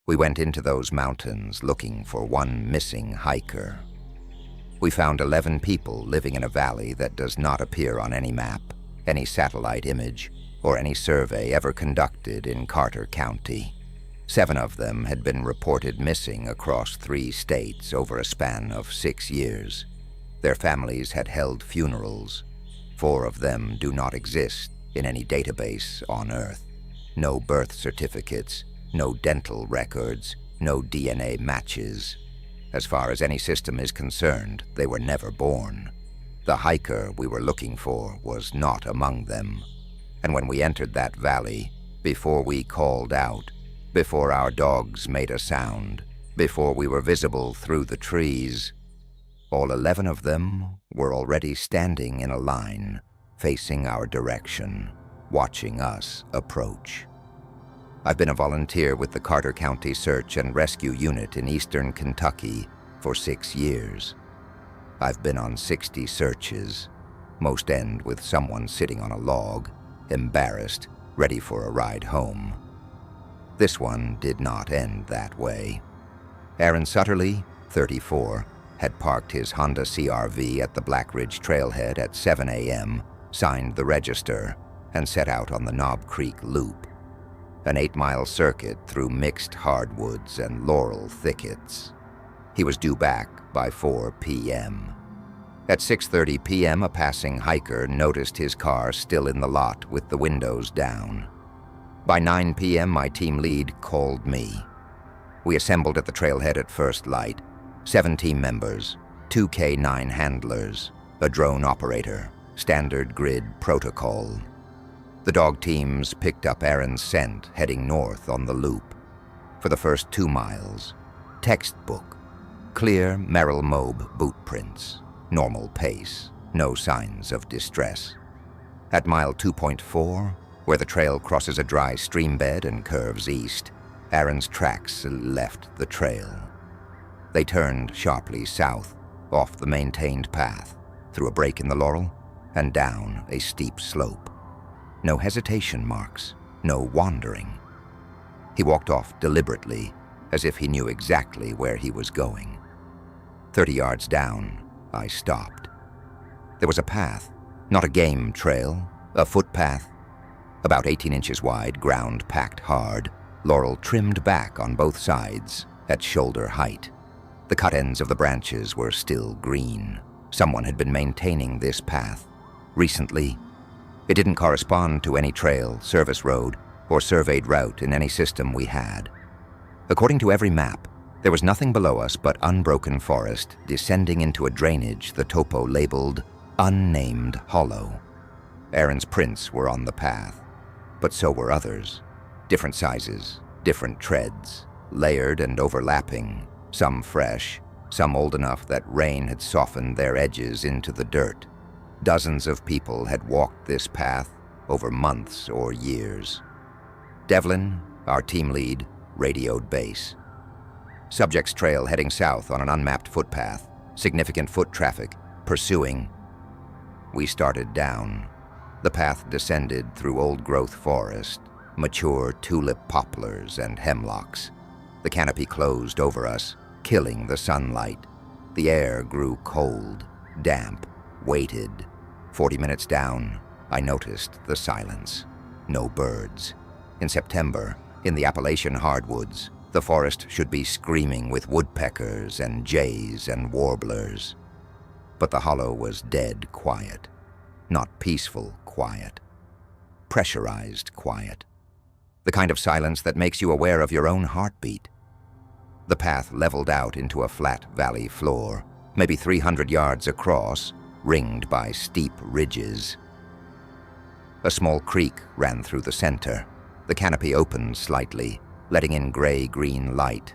We went into those mountains looking for one missing hiker. We found 11 people living in a valley that does not appear on any map, any satellite image, or any survey ever conducted in Carter County. 7 of them had been reported missing across 3 states over a span of 6 years. Their families had held funerals. 4 of them do not exist in any database on Earth. No birth certificates, no dental records, no DNA matches. As far as any system is concerned, they were never born. The hiker we were looking for was not among them. And when we entered that valley, before we called out, before our dogs made a sound, before we were visible through the trees, all 11 of them were already standing in a line, facing our direction, watching us approach. I've been a volunteer with the Carter County Search and Rescue Unit in eastern Kentucky for 6 years. I've been on 60 searches. Most end with someone sitting on a log, embarrassed, ready for a ride home. This one did not end that way. Aaron Sutterly, 34, had parked his Honda CR-V at the Black Ridge Trailhead at 7 a.m., signed the register, and set out on the Knob Creek Loop, an 8-mile circuit through mixed hardwoods and laurel thickets. He was due back by 4 p.m. At 6:30 p.m., a passing hiker noticed his car still in the lot with the windows down. By 9 p.m., my team lead called me. We assembled at the trailhead at first light, 7 team members, 2 K9 handlers, a drone operator, standard grid protocol. The dog teams picked up Aaron's scent heading north on the loop. For the first 2 miles, textbook, clear Merrill Mobe boot prints, normal pace, no signs of distress. At mile 2.4, where the trail crosses a dry stream bed and curves east, Aaron's tracks left the trail. They turned sharply south, off the maintained path, through a break in the laurel, and down a steep slope. No hesitation marks, no wandering. He walked off deliberately, as if he knew exactly where he was going. 30 yards down, I stopped. There was a path, not a game trail, a footpath, about 18 inches wide, ground packed hard, laurel trimmed back on both sides at shoulder height. The cut ends of the branches were still green. Someone had been maintaining this path. Recently, it didn't correspond to any trail, service road, or surveyed route in any system we had. According to every map, there was nothing below us but unbroken forest descending into a drainage the topo labeled Unnamed Hollow. Aaron's prints were on the path, but so were others. Different sizes, different treads, layered and overlapping, some fresh, some old enough that rain had softened their edges into the dirt. Dozens of people had walked this path over months or years. Devlin, our team lead, radioed base. Subject's trail heading south on an unmapped footpath, significant foot traffic, pursuing. We started down. The path descended through old-growth forest, mature tulip poplars and hemlocks. The canopy closed over us, killing the sunlight. The air grew cold, damp, weighted. 40 minutes down, I noticed the silence. No birds. In September, in the Appalachian hardwoods, the forest should be screaming with woodpeckers and jays and warblers. But the hollow was dead quiet. Not peaceful quiet. Pressurized quiet. The kind of silence that makes you aware of your own heartbeat. The path leveled out into a flat valley floor, maybe 300 yards across, ringed by steep ridges. A small creek ran through the center. The canopy opened slightly, letting in gray-green light.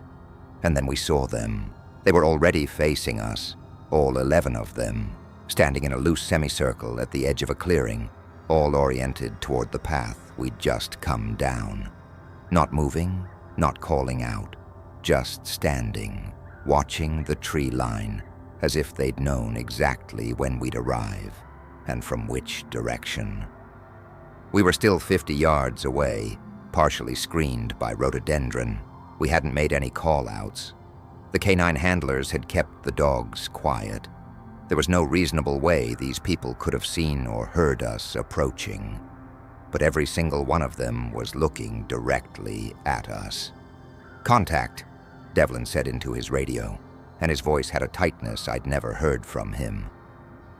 And then we saw them. They were already facing us, all 11 of them, standing in a loose semicircle at the edge of a clearing, all oriented toward the path we'd just come down. Not moving, not calling out, just standing, watching the tree line, as if they'd known exactly when we'd arrive, and from which direction. We were still 50 yards away, partially screened by rhododendron. We hadn't made any call-outs. The canine handlers had kept the dogs quiet. There was no reasonable way these people could have seen or heard us approaching. But every single one of them was looking directly at us. "Contact," Devlin said into his radio, and his voice had a tightness I'd never heard from him.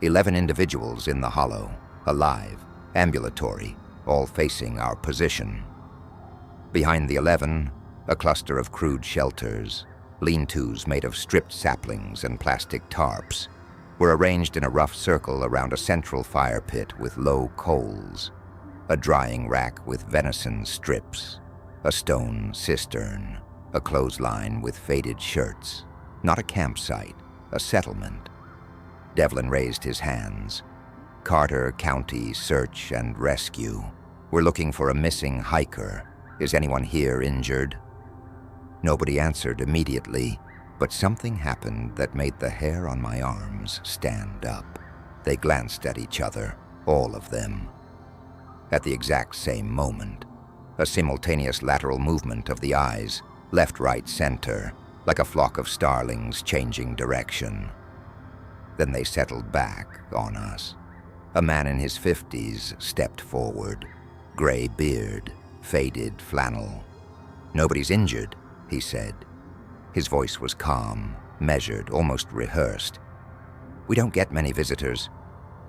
11 individuals in the hollow, alive, ambulatory, all facing our position. Behind the 11, a cluster of crude shelters, lean-tos made of stripped saplings and plastic tarps, were arranged in a rough circle around a central fire pit with low coals, a drying rack with venison strips, a stone cistern, a clothesline with faded shirts. Not a campsite, a settlement. Devlin raised his hands. "Carter County Search and Rescue. We're looking for a missing hiker. Is anyone here injured?" Nobody answered immediately, but something happened that made the hair on my arms stand up. They glanced at each other, all of them. At the exact same moment, a simultaneous lateral movement of the eyes, left, right, center, like a flock of starlings changing direction. Then they settled back on us. A man in his 50s stepped forward, gray beard, faded flannel. "Nobody's injured," he said. His voice was calm, measured, almost rehearsed. "We don't get many visitors.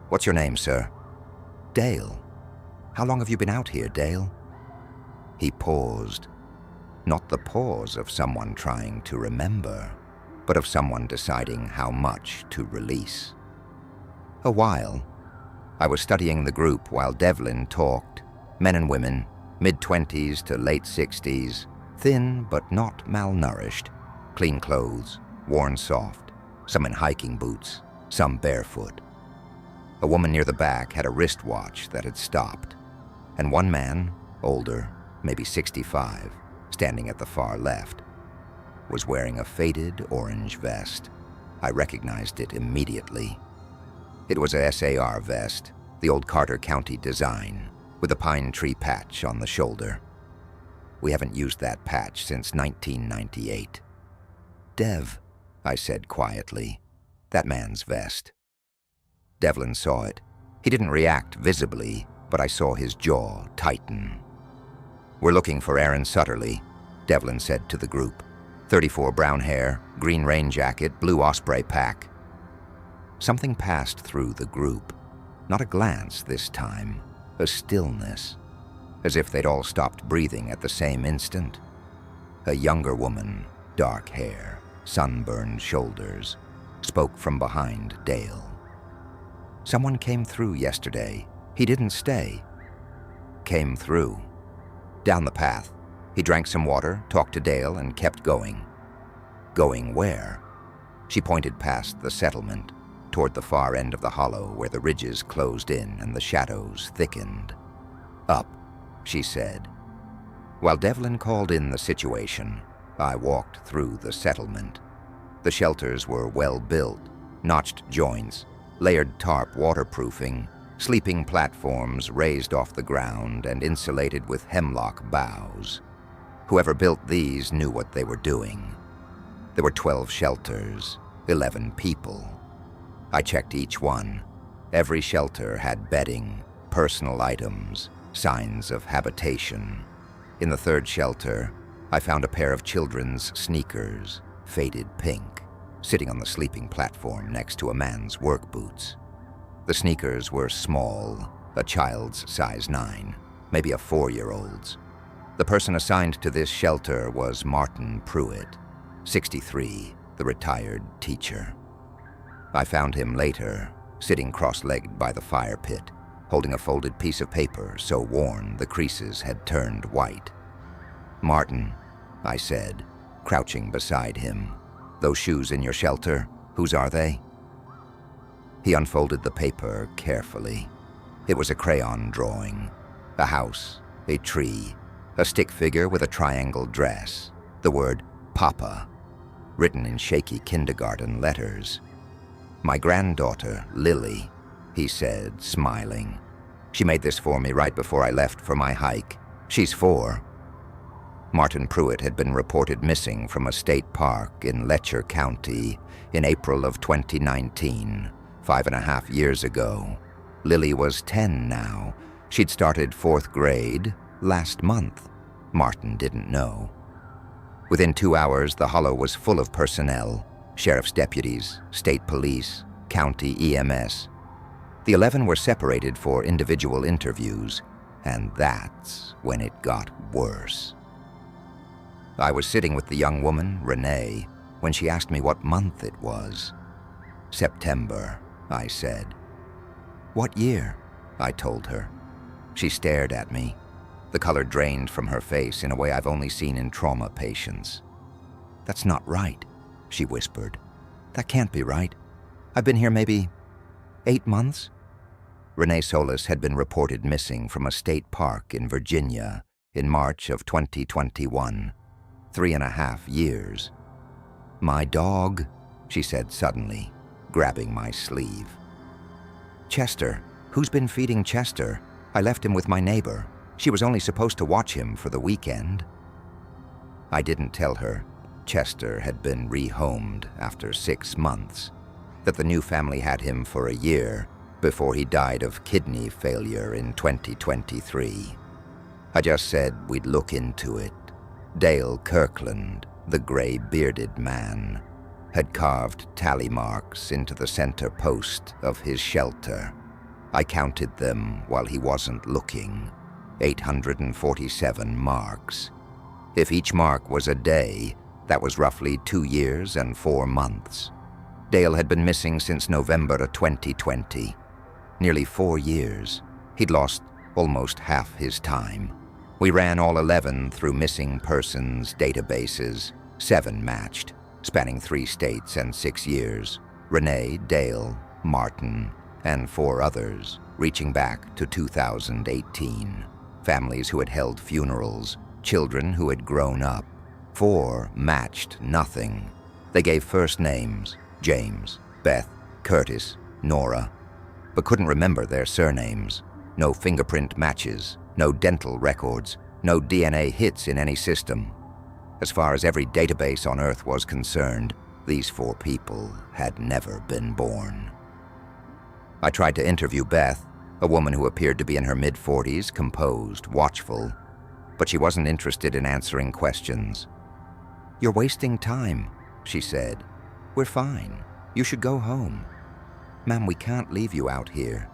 What's your name, sir?" "Dale." "How long have you been out here, Dale?" He paused. Not the pause of someone trying to remember, but of someone deciding how much to release. "A while. I was studying the group while Devlin talked. Men and women, mid-20s to late 60s, thin but not malnourished, clean clothes, worn soft, some in hiking boots, some barefoot. A woman near the back had a wristwatch that had stopped, and one man, older, maybe 65, standing at the far left, was wearing a faded orange vest. I recognized it immediately. It was a SAR vest, the old Carter County design, with a pine tree patch on the shoulder. We haven't used that patch since 1998. "Dev," I said quietly, "that man's vest." Devlin saw it. He didn't react visibly, but I saw his jaw tighten. "We're looking for Aaron Sutterly," Devlin said to the group. 34 brown hair, green rain jacket, blue osprey pack. Something passed through the group. Not a glance this time, a stillness, as if they'd all stopped breathing at the same instant. A younger woman, dark hair, sunburned shoulders, spoke from behind Dale. "Someone came through yesterday. He didn't stay." "Came through." "Down the path. He drank some water, talked to Dale, and kept going." "Going where?" She pointed past the settlement, toward the far end of the hollow where the ridges closed in and the shadows thickened. "Up," she said. While Devlin called in the situation, I walked through the settlement. The shelters were well built, notched joints, layered tarp waterproofing, sleeping platforms raised off the ground and insulated with hemlock boughs. Whoever built these knew what they were doing. There were 12 shelters, 11 people. I checked each one. Every shelter had bedding, personal items, signs of habitation. In the third shelter, I found a pair of children's sneakers, faded pink, sitting on the sleeping platform next to a man's work boots. The sneakers were small, a child's size 9, maybe a 4-year-old's. The person assigned to this shelter was Martin Pruitt, 63, the retired teacher. I found him later, sitting cross-legged by the fire pit, holding a folded piece of paper so worn the creases had turned white. "Martin," I said, crouching beside him, "those shoes in your shelter, whose are they?" He unfolded the paper carefully. It was a crayon drawing. A house, a tree, a stick figure with a triangle dress, the word "Papa," written in shaky kindergarten letters. "My granddaughter, Lily," he said, smiling. "She made this for me right before I left for my hike. She's 4. Martin Pruitt had been reported missing from a state park in Letcher County in April of 2019, 5.5 years ago. Lily was 10 now. She'd started 4th grade last month. Martin didn't know. Within 2 hours, the hollow was full of personnel, sheriff's deputies, state police, county EMS. The 11 were separated for individual interviews, and that's when it got worse. I was sitting with the young woman, Renee, when she asked me what month it was. September, I said. What year? I told her. She stared at me. The color drained from her face in a way I've only seen in trauma patients. That's not right, she whispered. That can't be right. I've been here maybe 8 months? Renee Solis had been reported missing from a state park in Virginia in March of 2021. 3.5 years. My dog, she said suddenly, grabbing my sleeve. Chester. Who's been feeding Chester? I left him with my neighbor. She was only supposed to watch him for the weekend. I didn't tell her Chester had been rehomed after 6 months, that the new family had him for a year before he died of kidney failure in 2023. I just said we'd look into it. Dale Kirkland, the gray-bearded man, had carved tally marks into the center post of his shelter. I counted them while he wasn't looking. 847 marks. If each mark was a day, that was roughly 2 years and 4 months. Dale had been missing since November of 2020. Nearly 4 years. He'd lost almost half his time. We ran all 11 through missing persons databases. 7 matched, spanning 3 states and 6 years. Renee, Dale, Martin, and 4 others, reaching back to 2018. Families who had held funerals, children who had grown up. 4 matched nothing. They gave first names, James, Beth, Curtis, Nora, but couldn't remember their surnames. No fingerprint matches, no dental records, no DNA hits in any system. As far as every database on Earth was concerned, these 4 people had never been born. I tried to interview Beth, a woman who appeared to be in her mid-40s, composed, watchful, but she wasn't interested in answering questions. "You're wasting time," she said. "We're fine. You should go home." "Ma'am, we can't leave you out here.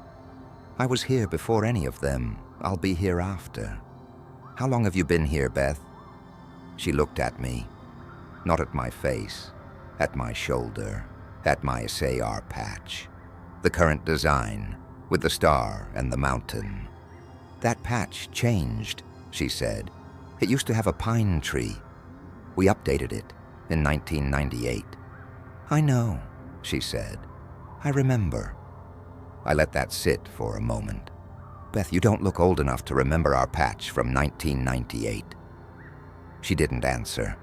I was here before any of them. I'll be here after." "How long have you been here, Beth?" She looked at me, not at my face, at my shoulder, at my SAR patch. The current design, with the star and the mountain. "That patch changed," she said. "It used to have a pine tree. We updated it in 1998. "I know," she said. "I remember." I let that sit for a moment. "Beth, you don't look old enough to remember our patch from 1998. She didn't answer.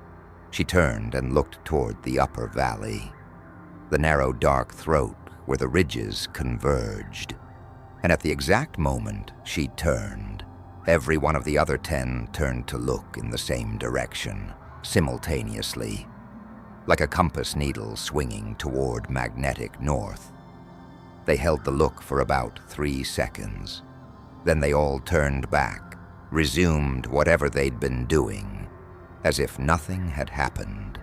She turned and looked toward the upper valley, the narrow dark throat where the ridges converged. And at the exact moment she turned, every one of the other 10 turned to look in the same direction, simultaneously, like a compass needle swinging toward magnetic north. They held the look for about 3 seconds. Then they all turned back, resumed whatever they'd been doing, as if nothing had happened.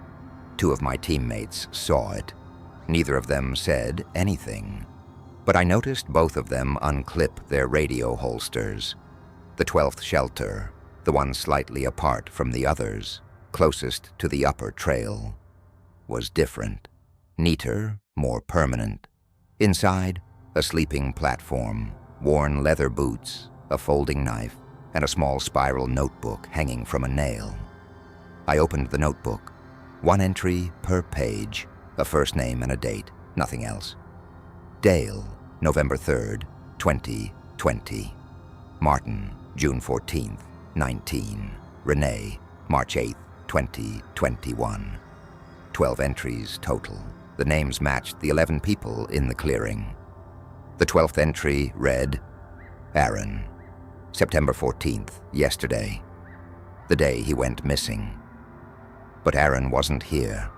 2 of my teammates saw it. Neither of them said anything, but I noticed both of them unclip their radio holsters. The 12th Shelter, the one slightly apart from the others, closest to the upper trail, was different, neater, more permanent. Inside, a sleeping platform, worn leather boots, a folding knife, and a small spiral notebook hanging from a nail. I opened the notebook. 1 entry per page, a first name and a date, nothing else. Dale, November 3rd, 2020. Martin, June 14th, 19. Renee, March 8th, 2021. 12 entries total. The names matched the 11 people in the clearing. The 12th entry read, Aaron, September 14th, yesterday. the day he went missing. But Aaron wasn't here,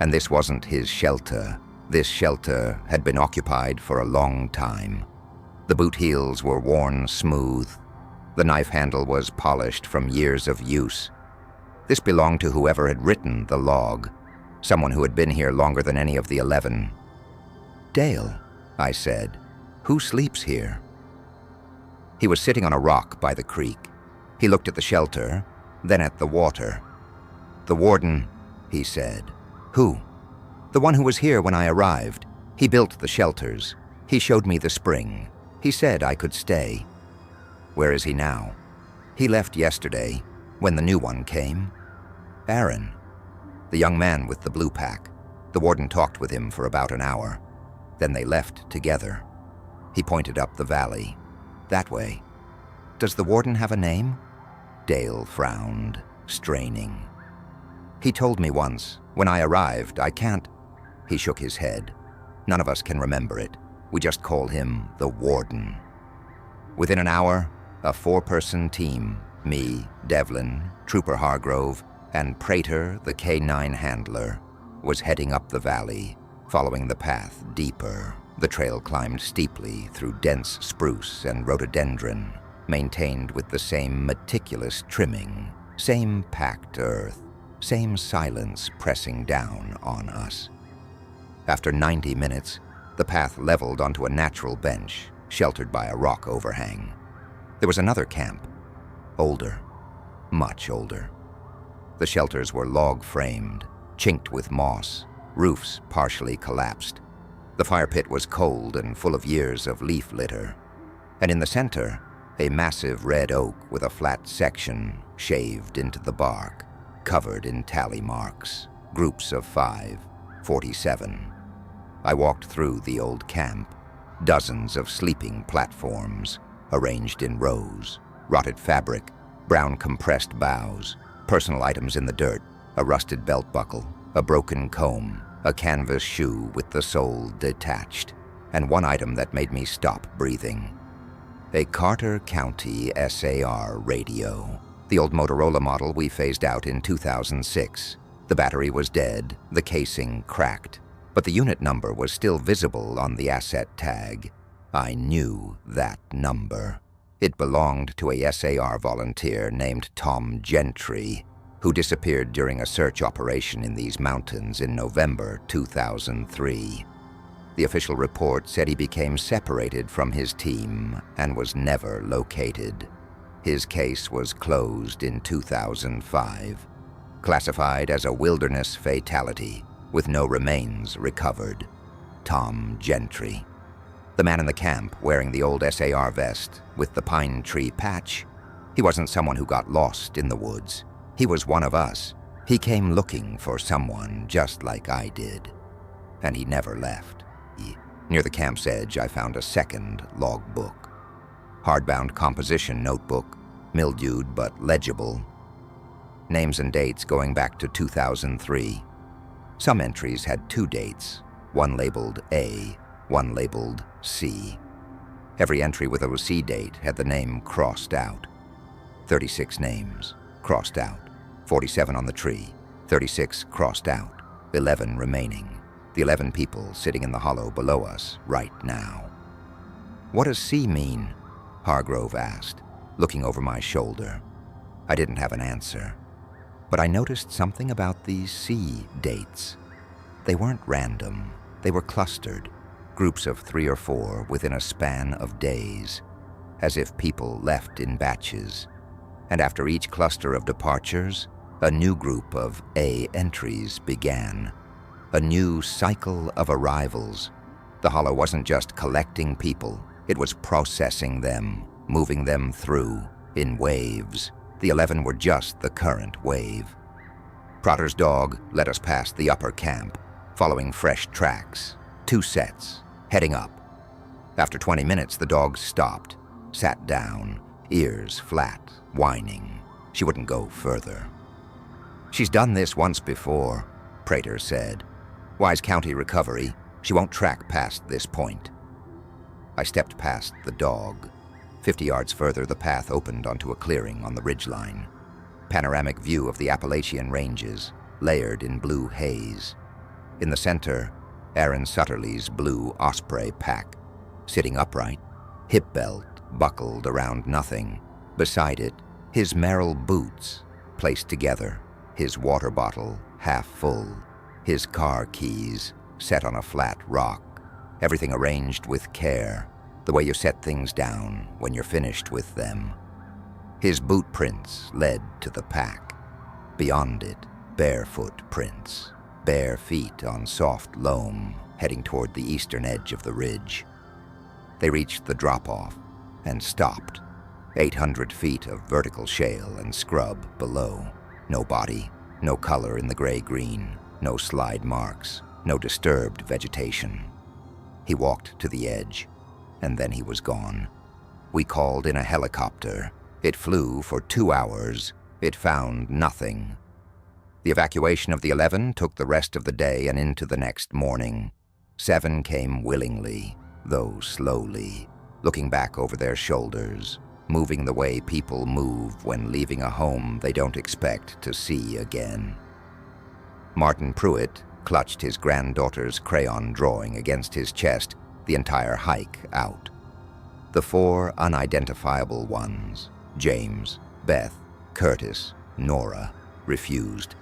and this wasn't his shelter. This shelter had been occupied for a long time. The boot heels were worn smooth. The knife handle was polished from years of use. This belonged to whoever had written the log, someone who had been here longer than any of the 11. "Dale," I said, "who sleeps here?" He was sitting on a rock by the creek. He looked at the shelter, then at the water. "The warden," he said. "Who?" "The one who was here when I arrived. He built the shelters. He showed me the spring. He said I could stay." "Where is he now?" "He left yesterday, when the new one came." "Aaron." "The young man with the blue pack. The warden talked with him for about an hour. Then they left together." He pointed up the valley. "That way." "Does the warden have a name?" Dale frowned, straining. "He told me once. When I arrived, I can't..." He shook his head. "None of us can remember it. We just call him the Warden." Within an hour, a 4-person team, me, Devlin, Trooper Hargrove, and Prater, the K9 handler, was heading up the valley, following the path deeper. The trail climbed steeply through dense spruce and rhododendron, maintained with the same meticulous trimming, same packed earth, same silence pressing down on us. After 90 minutes, the path leveled onto a natural bench, sheltered by a rock overhang. There was another camp, older, much older. The shelters were log-framed, chinked with moss, roofs partially collapsed. The fire pit was cold and full of years of leaf litter. And in the center, a massive red oak with a flat section shaved into the bark, covered in tally marks, groups of 5, 47. I walked through the old camp, dozens of sleeping platforms, arranged in rows, rotted fabric, brown compressed boughs, personal items in the dirt, a rusted belt buckle, a broken comb, a canvas shoe with the sole detached, and one item that made me stop breathing. A Carter County SAR radio, the old Motorola model we phased out in 2006. The battery was dead, the casing cracked, but the unit number was still visible on the asset tag. I knew that number. It belonged to a SAR volunteer named Tom Gentry, who disappeared during a search operation in these mountains in November 2003. The official report said he became separated from his team and was never located. His case was closed in 2005, classified as a wilderness fatality, with no remains recovered. Tom Gentry. The man in the camp wearing the old SAR vest with the pine tree patch, he wasn't someone who got lost in the woods. He was one of us. He came looking for someone just like I did. And he never left. Near the camp's edge, I found a second logbook. Hardbound composition notebook, mildewed but legible. Names and dates going back to 2003. Some entries had 2 dates, one labeled A, one labeled C. Every entry with a receipt date had the name crossed out. 36 names, crossed out. 47 on the tree, 36 crossed out, 11 remaining. The 11 people sitting in the hollow below us right now. "What does C mean?" Hargrove asked, looking over my shoulder. I didn't have an answer, but I noticed something about these C dates. They weren't random, they were clustered, groups of 3 or 4 within a span of days, as if people left in batches. And after each cluster of departures, a new group of A entries began. A new cycle of arrivals. The hollow wasn't just collecting people, it was processing them, moving them through, in waves. The 11 were just the current wave. Protter's dog led us past the upper camp, following fresh tracks, 2 sets, heading up. After 20 minutes, the dog stopped, sat down, ears flat, whining. She wouldn't go further. "She's done this once before," Prater said. "Wise County recovery. She won't track past this point." I stepped past the dog. 50 yards further, the path opened onto a clearing on the ridgeline. panoramic view of the Appalachian ranges, layered in blue haze. In the center, Aaron Sutterly's blue Osprey pack, sitting upright, hip belt buckled around nothing. Beside it, his Merrill boots, placed together, his water bottle half full, his car keys set on a flat rock, everything arranged with care, the way you set things down when you're finished with them. His boot prints led to the pack. Beyond it, barefoot prints, bare feet on soft loam, heading toward the eastern edge of the ridge. They reached the drop-off and stopped. 800 feet of vertical shale and scrub below. No body, no color in the gray-green, no slide marks, no disturbed vegetation. He walked to the edge, and then he was gone. We called in a helicopter. It flew for 2 hours. It found nothing. The evacuation of the 11 took the rest of the day and into the next morning. 7 came willingly, though slowly, looking back over their shoulders, moving the way people move when leaving a home they don't expect to see again. Martin Pruitt clutched his granddaughter's crayon drawing against his chest the entire hike out. The 4 unidentifiable ones, James, Beth, Curtis, Nora, refused.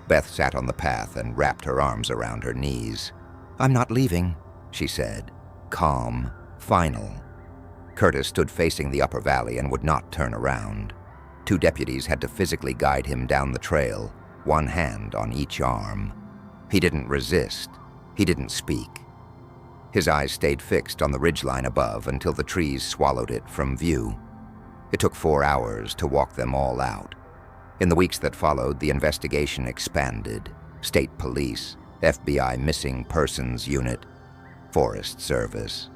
Beth sat on the path and wrapped her arms around her knees. "I'm not leaving," she said, calm, final. Curtis stood facing the upper valley and would not turn around. 2 deputies had to physically guide him down the trail, one hand on each arm. He didn't resist. He didn't speak. His eyes stayed fixed on the ridgeline above until the trees swallowed it from view. It took 4 hours to walk them all out. In the weeks that followed, the investigation expanded. State Police, FBI Missing Persons Unit, Forest Service.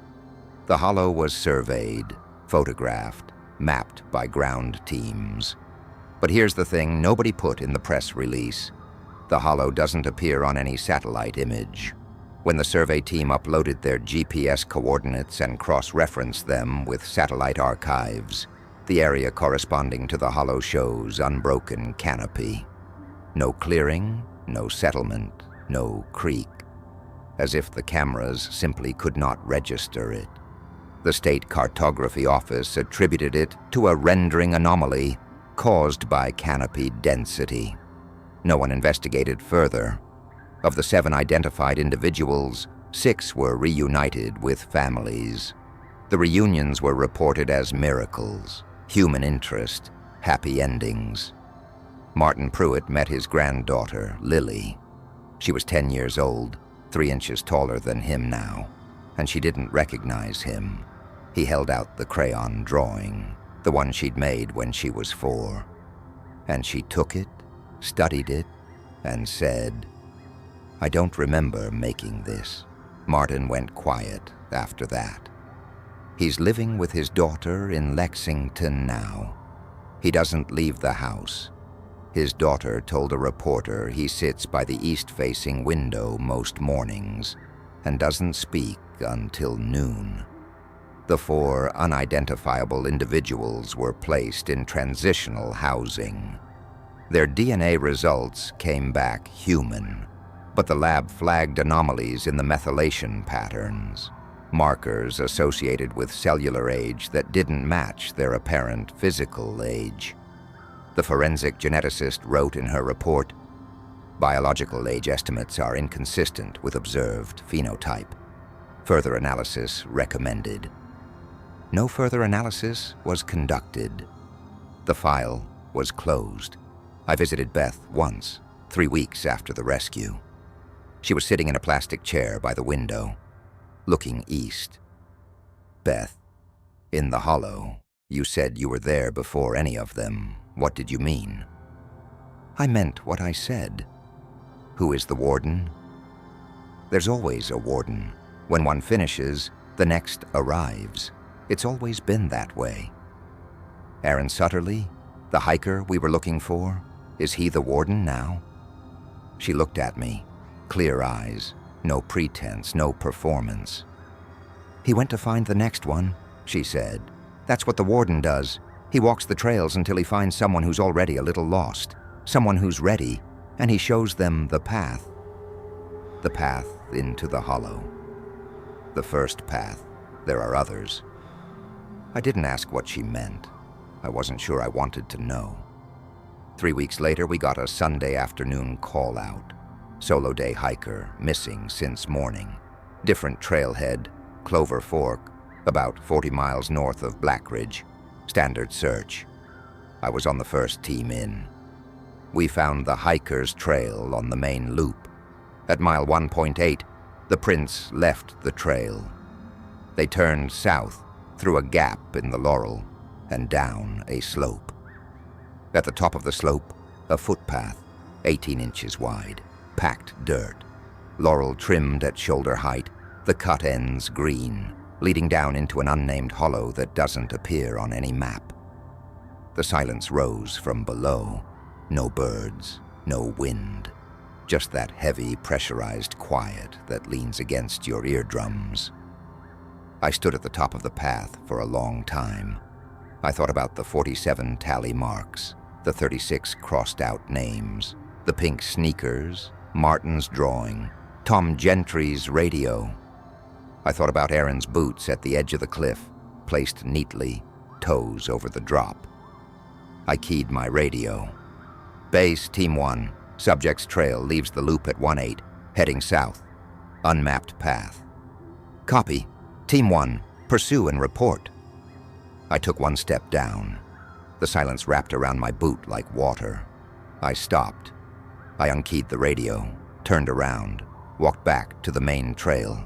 The hollow was surveyed, photographed, mapped by ground teams. But here's the thing nobody put in the press release. The hollow doesn't appear on any satellite image. When the survey team uploaded their GPS coordinates and cross-referenced them with satellite archives, the area corresponding to the hollow shows unbroken canopy. No clearing, no settlement, no creek. As if the cameras simply could not register it. The State Cartography Office attributed it to a rendering anomaly caused by canopy density. No one investigated further. Of the 7 identified individuals, 6 were reunited with families. The reunions were reported as miracles, human interest, happy endings. Martin Pruitt met his granddaughter, Lily. She was 10 years old, 3 inches taller than him now, and she didn't recognize him. He held out the crayon drawing, the one she'd made when she was 4. And she took it, studied it, and said, "I don't remember making this." Martin went quiet after that. He's living with his daughter in Lexington now. He doesn't leave the house. His daughter told a reporter he sits by the east-facing window most mornings and doesn't speak until noon. The 4 unidentifiable individuals were placed in transitional housing. Their DNA results came back human, but the lab flagged anomalies in the methylation patterns, markers associated with cellular age that didn't match their apparent physical age. The forensic geneticist wrote in her report, "Biological age estimates are inconsistent with observed phenotype. Further analysis recommended." No further analysis was conducted. The file was closed. I visited Beth once, 3 weeks after the rescue. She was sitting in a plastic chair by the window, looking east. "Beth, in the hollow, you said you were there before any of them. What did you mean?" "I meant what I said." "Who is the warden?" "There's always a warden. When one finishes, the next arrives. It's always been that way." "Aaron Sutterly, the hiker we were looking for, is he the warden now?" She looked at me, clear eyes, no pretense, no performance. "He went to find the next one," she said. "That's what the warden does. He walks the trails until he finds someone who's already a little lost, someone who's ready, and he shows them the path. The path into the hollow. The first path. There are others. I didn't ask what she meant. I wasn't sure I wanted to know. 3 weeks later, we got a Sunday afternoon call-out. Solo day hiker, missing since morning. Different trailhead, Clover Fork, about 40 miles north of Black Ridge. Standard search. I was on the first team in. We found the hiker's trail on the main loop. At mile 1.8, the prints left the trail. They turned south through a gap in the laurel and down a slope. At the top of the slope, a footpath, 18 inches wide, packed dirt. Laurel trimmed at shoulder height, the cut ends green, leading down into an unnamed hollow that doesn't appear on any map. The silence rose from below. No birds, no wind, just that heavy, pressurized quiet that leans against your eardrums. I stood at the top of the path for a long time. I thought about the 47 tally marks, the 36 crossed-out names, the pink sneakers, Martin's drawing, Tom Gentry's radio. I thought about Aaron's boots at the edge of the cliff, placed neatly, toes over the drop. I keyed my radio. Base, Team 1, subject's trail leaves the loop at 1-8, heading south. Unmapped path. Copy. Team 1, pursue and report. I took one step down. The silence wrapped around my boot like water. I stopped. I unkeyed the radio, turned around, walked back to the main trail.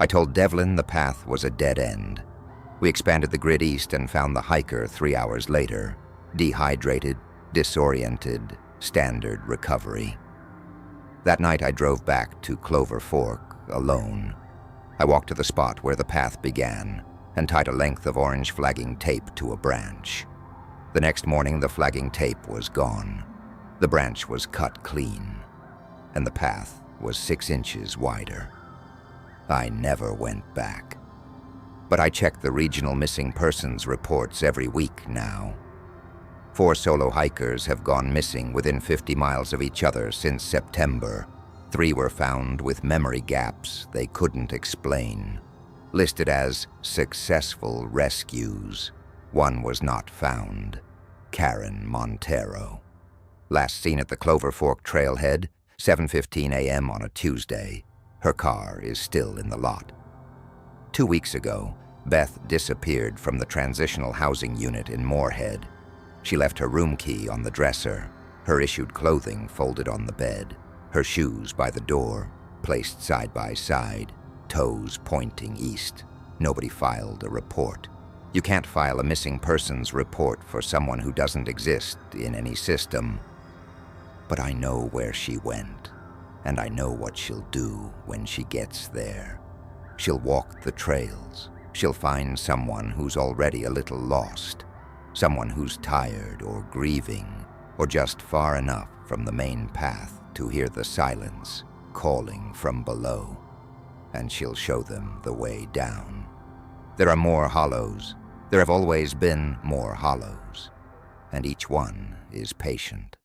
I told Devlin the path was a dead end. We expanded the grid east and found the hiker 3 hours later, dehydrated, disoriented, standard recovery. That night I drove back to Clover Fork alone. I walked to the spot where the path began and tied a length of orange flagging tape to a branch. The next morning the flagging tape was gone. The branch was cut clean, and the path was 6 inches wider. I never went back. But I check the regional missing persons reports every week now. 4 solo hikers have gone missing within 50 miles of each other since September. 3 were found with memory gaps they couldn't explain, listed as successful rescues. 1 was not found, Karen Montero. Last seen at the Clover Fork trailhead, 7:15 a.m. on a Tuesday. Her car is still in the lot. 2 weeks ago, Beth disappeared from the transitional housing unit in Moorhead. She left her room key on the dresser, her issued clothing folded on the bed, her shoes by the door, placed side by side, toes pointing east. Nobody filed a report. You can't file a missing persons report for someone who doesn't exist in any system. But I know where she went, and I know what she'll do when she gets there. She'll walk the trails. She'll find someone who's already a little lost, someone who's tired or grieving, or just far enough from the main path to hear the silence calling from below, and she'll show them the way down. There are more hollows. There have always been more hollows, and each one is patient.